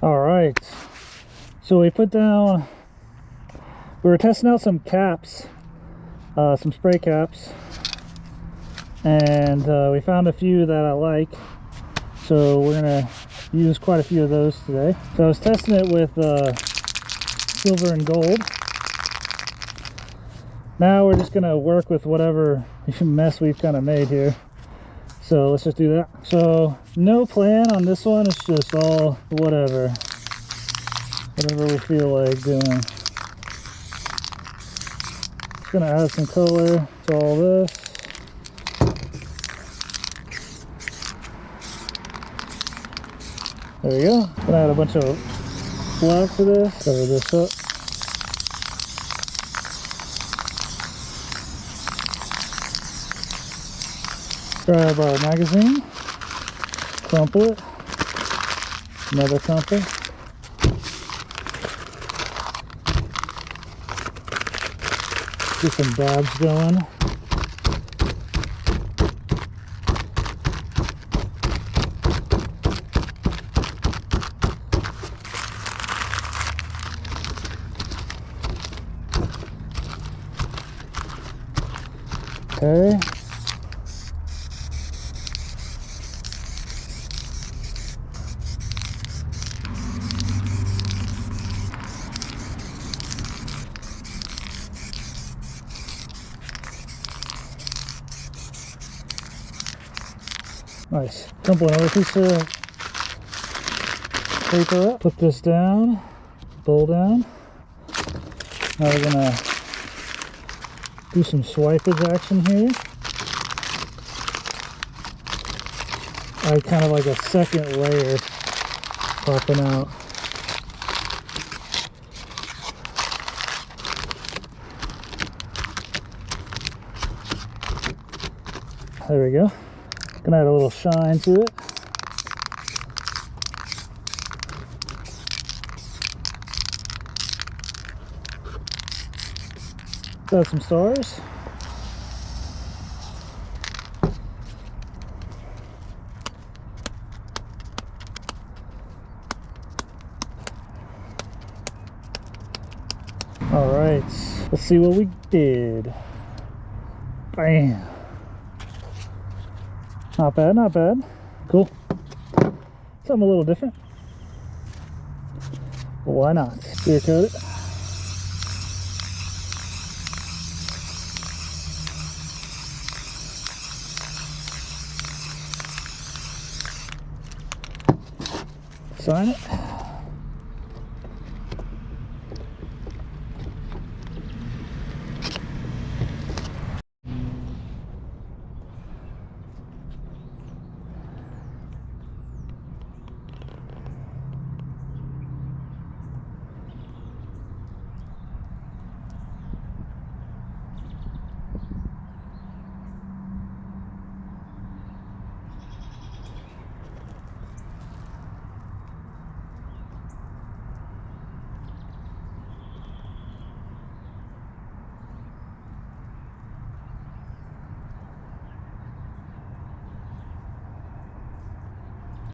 All right, so we put down, we were testing out some caps, some spray caps, and we found a few that I like, so we're gonna use quite a few of those today. So I was testing it with silver and gold. Now we're just gonna work with whatever mess we've kind of made here. So let's just do that. So no plan on this one, it's just all whatever we feel like doing. Just gonna add some color to all this. There we go. Gonna add a bunch of black to this, cover this up. Grab our magazine, crumple it, another crumple. Get some dabs going. Okay. Nice. Crumple another piece of paper up. Put this down. Bowl down. Now we're gonna do some swipage action here. I kind of like a second layer popping out. There we go. Gonna add a little shine to it. Add some stars. All right, let's see what we did. Bam. Not bad, not bad. Cool. Something a little different. But why not? Clear coat it. Sign it.